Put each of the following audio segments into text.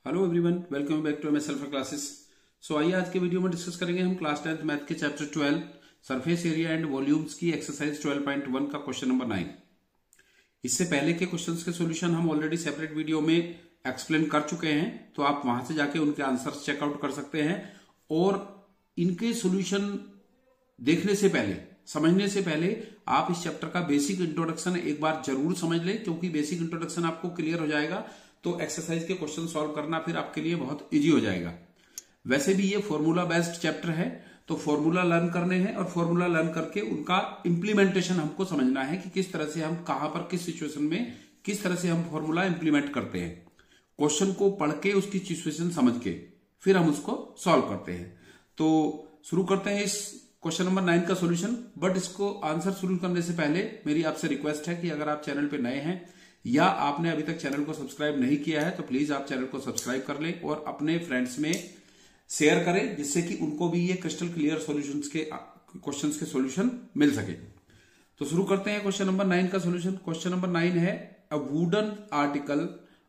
Hello everyone, welcome back to my self classes. So आइए आज के वीडियो में डिस्कस करेंगे हम क्लास 10th मैथ के chapter 12 surface area and volumes की एक्सरसाइज 12.1 का क्वेश्चन नंबर 9। इससे पहले के क्वेश्चंस के सॉल्यूशन हम ऑलरेडी सेपरेट वीडियो में एक्सप्लेन कर चुके हैं, तो आप वहां से जाके उनके आंसर्स चेकआउट कर सकते हैं। और इनके सॉल्यूशन देखने से पहले, समझने से पहले आप इस चैप्टर का बेसिक इंट्रोडक्शन एक बार जरूर समझ लें, क्योंकि बेसिक इंट्रोडक्शन आपको क्लियर हो जाएगा तो एक्सरसाइज के क्वेश्चन सॉल्व करना फिर आपके लिए बहुत इजी हो जाएगा। वैसे भी ये फॉर्मूला बेस्ड चैप्टर है, तो फॉर्मूला लर्न करने हैं और फॉर्मूला लर्न करके उनका इंप्लीमेंटेशन हमको समझना है कि किस तरह से हम कहां पर किस सिचुएशन में किस तरह से हम फॉर्मूला इंप्लीमेंट करते हैं। क्वेश्चन को पढ़ के उसकी सिचुएशन समझ के फिर हम उसको सॉल्व करते हैं। तो शुरू करते हैं इस क्वेश्चन नंबर 9 का सॉल्यूशन। बट इसको आंसर शुरू करने से पहले मेरी आपसे रिक्वेस्ट है कि अगर आप चैनल पे नए हैं या आपने अभी तक चैनल को सब्सक्राइब नहीं किया है तो प्लीज आप चैनल को सब्सक्राइब कर लें और अपने फ्रेंड्स में शेयर करें, जिससे कि उनको भी ये क्रिस्टल क्लियर सॉल्यूशंस के क्वेश्चंस के सॉल्यूशन मिल सके। तो शुरू करते हैं क्वेश्चन नंबर 9 का सॉल्यूशन। क्वेश्चन नंबर 9 है, a wooden article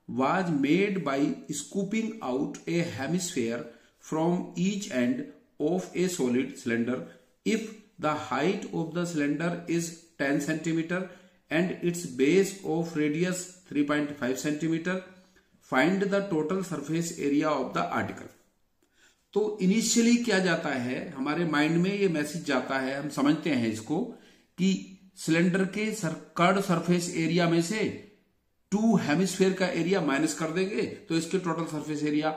was made by scooping out A hemisphere from each end of A solid cylinder if the height of the cylinder is 10 centimeter and its base of radius 3.5 centimeter, find the total surface area of the article। तो initially क्या जाता है, हमारे mind में ये message जाता है, हम समझते हैं इसको कि सिलेंडर के कर्ड सरफेस एरिया में से 2 हेमिस्फेयर का एरिया माइनस कर देंगे तो इसके टोटल सरफेस एरिया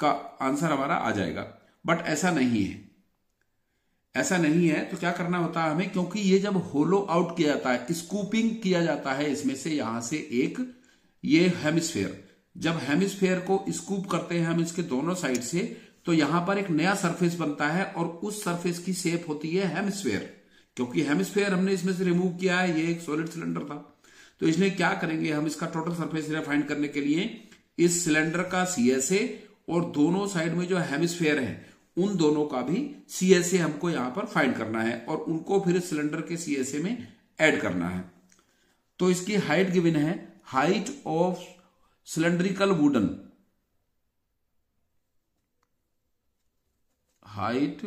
का आंसर हमारा आ जाएगा। बट ऐसा नहीं है, ऐसा नहीं है। तो क्या करना होता है हमें, क्योंकि ये जब होलो आउट किया जाता है, स्कूपिंग किया जाता है इसमें से, यहां से एक ये हेमिस्फेयर, जब हेमिस्फेयर को स्कूप करते हैं हम इसके दोनों साइड से, तो यहां पर एक नया सरफेस बनता है और उस सरफेस की शेप होती है हेमिस्फेयर। क्योंकि हेमिस्फेयर हमने इसमें से रिमूव किया है, ये एक सॉलिड सिलेंडर था। तो इसमें क्या करेंगे हम, इसका टोटल सरफेस एरिया फाइंड करने के लिए इस सिलेंडर का CSA और दोनों साइड में जो हेमिस्फेयर है उन दोनों का भी CSA हमको यहां पर फाइंड करना है और उनको फिर सिलेंडर के CSA में ऐड करना है। तो इसकी हाइट गिवन है, height of cylindrical wooden, height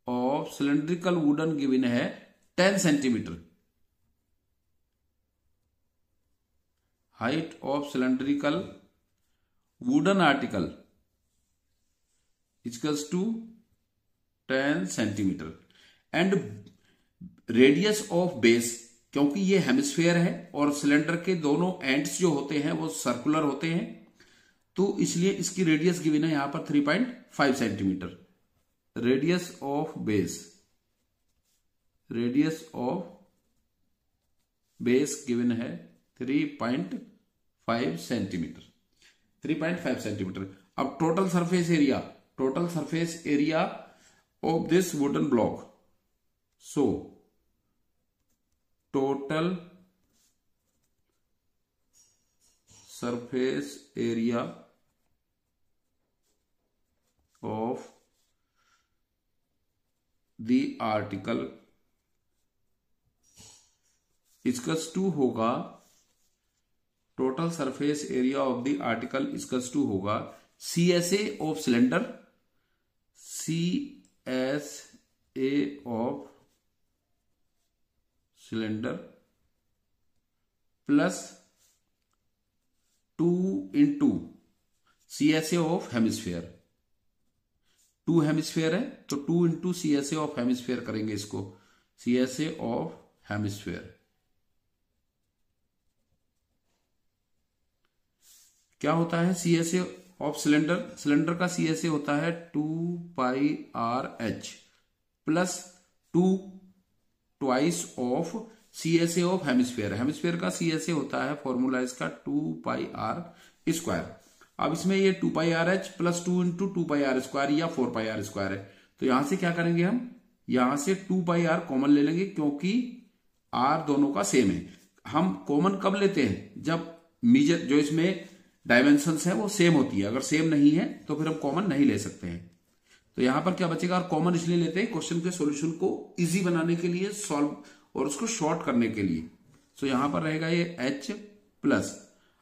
of cylindrical wooden given है 10 centimetre. Height of cylindrical wooden article equals to 10 centimetre and radius of base, क्योंकि ये हेमिस्फेयर है और सिलेंडर के दोनों एंड्स जो होते हैं वो सर्कुलर होते हैं, तो इसलिए इसकी रेडियस गिवन है यहां पर 3.5 centimetre. Radius of base, radius of base given है 3.5 सेंटीमीटर, 3.5 सेंटीमीटर। अब total surface area, total surface area of this wooden block, so total surface area of the article equals to होगा, total surface area of the article equals to होगा CSA of cylinder, CSA of cylinder plus 2 into CSA of hemisphere. 2 hemisphere है तो 2 into CSA of hemisphere करेंगे इसको, CSA of hemisphere. क्या होता है CSA of cylinder, cylinder का CSA होता है 2πRh plus 2 twice of CSA of hemisphere. Hemisphere का CSA होता है फॉर्मूला इसका 2πr²। अब इसमें ये 2πRh प्लस 2 इंटू 2πr² या 4πr² है, तो यहां से क्या करेंगे हम, यहां से 2πr कॉमन ले लेंगे, क्योंकि r दोनों का सेम है। हम कॉमन कब लेते हैं, जब मेजर जो इसमें डायमेंशंस है वो सेम होती है, अगर सेम नहीं है तो फिर हम कॉमन नहीं ले सकते हैं। तो यहां पर क्या बचेगा, और कॉमन इसलिए लेते हैं क्वेश्चन के सॉल्यूशन को इजी बनाने के लिए, सॉल्व और उसको शॉर्ट करने के लिए। तो यहां पर रहेगा ये H प्लस,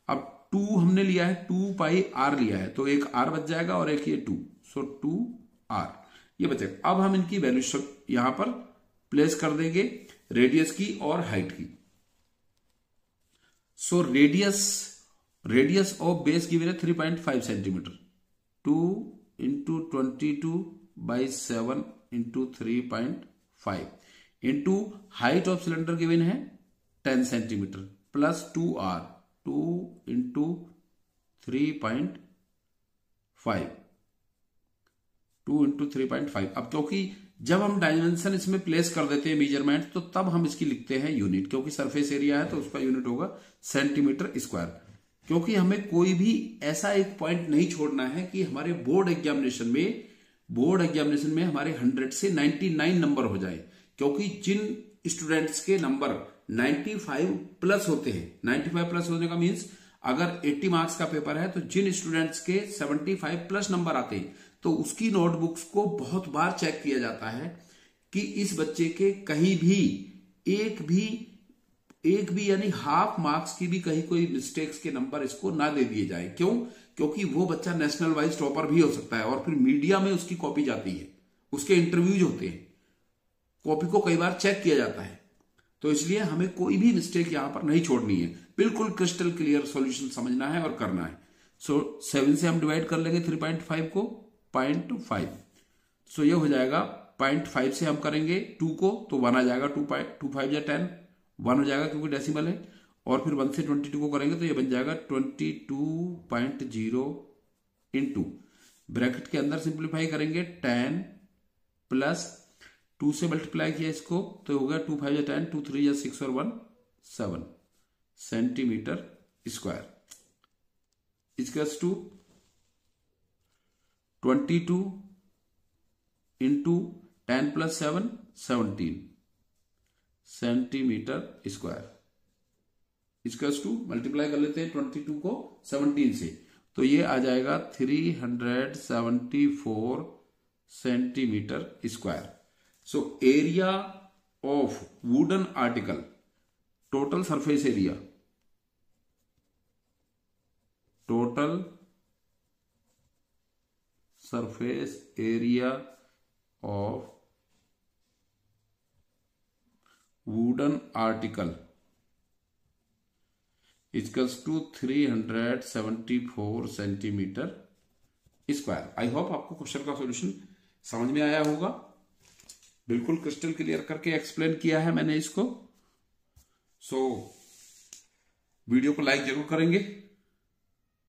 अब 2 हमने लिया है, 2 पाई आर लिया है, तो एक आर बच जाएगा और एक ये 2, सो 2 आर ये बचेगा। अब हम इनकी वैल्यू यहां पर प्लेस कर देंगे, रेडियस की और हाइट की। So radius of base given है 3.5 centimetre, 2 into 22/7 into 3.5 into height of cylinder given है 10 centimetre plus 2r, 2 into 3.5, 2 into 3.5। अब क्योंकि जब हम डायमेंशन इसमें प्लेस कर देते हैं मेजरमेंट, तो तब हम इसकी लिखते हैं यूनिट, क्योंकि सरफेस एरिया है तो उसका यूनिट होगा सेंटीमीटर स्क्वायर। क्योंकि हमें कोई भी ऐसा एक पॉइंट नहीं छोड़ना है कि हमारे बोर्ड एग्जामिनेशन में हमारे 100 से 99 नंबर हो जाए, क्योंकि जिन स्टूडेंट्स के नंबर 95 प्लस होते हैं, 95 प्लस होने का मीन्स अगर 80 मार्क्स का पेपर है तो जिन स्टूडेंट्स के 75 प्लस नंबर आते हैं तो उसकी नोटबुक्स को बहुत बार चेक किया जाता है कि इस बच्चे के कहीं भी एक भी यानी हाफ मार्क्स की भी कहीं कोई मिस्टेक्स के नंबर इसको ना दे दिए जाए। क्यों? क्योंकि वो बच्चा नेशनल वाइज टॉपर भी हो सकता है और फिर मीडिया में उसकी कॉपी जाती है, उसके इंटरव्यूज होते हैं, कॉपी को कई बार चेक किया जाता है, तो इसलिए हमें कोई भी मिस्टेक यहां पर नहीं छोड़नी है, बिल्कुल क्रिस्टल क्लियर सॉल्यूशन समझना है और करना है। सो 7 से हम डिवाइड कर लेंगे 3.5 को 0.5, सो ये हो जाएगा 0.5 से हम करेंगे 2 को तो 1 आ जाएगा, 2 5 या 10 1 हो जाएगा क्योंकि डेसिमल है, और फिर 1 से 22 को करेंगे तो ये बन जाएगा 22.0 इंटू ब्रैकेट के अंदर सिंप्लीफाई करेंगे 10 प्लस 2 से मल्टीप्लाई किया इसको तो हो गया 2 5 या 10, 2 3 या 6 और 1 7 centimetre square equals to 22 into 10 plus 7 17 centimetre square equals to multiply कर लेते हैं 22 को 17 से तो ये आ जाएगा 374 centimetre square. So area of wooden article, total surface area, total surface area of wooden article equals to 374 centimetre square. I hope आपको क्वेश्चन का सॉल्यूशन समझ में आया होगा, बिल्कुल क्रिस्टल क्लियर करके एक्सप्लेन किया है मैंने इसको। सो वीडियो को लाइक जरूर करेंगे।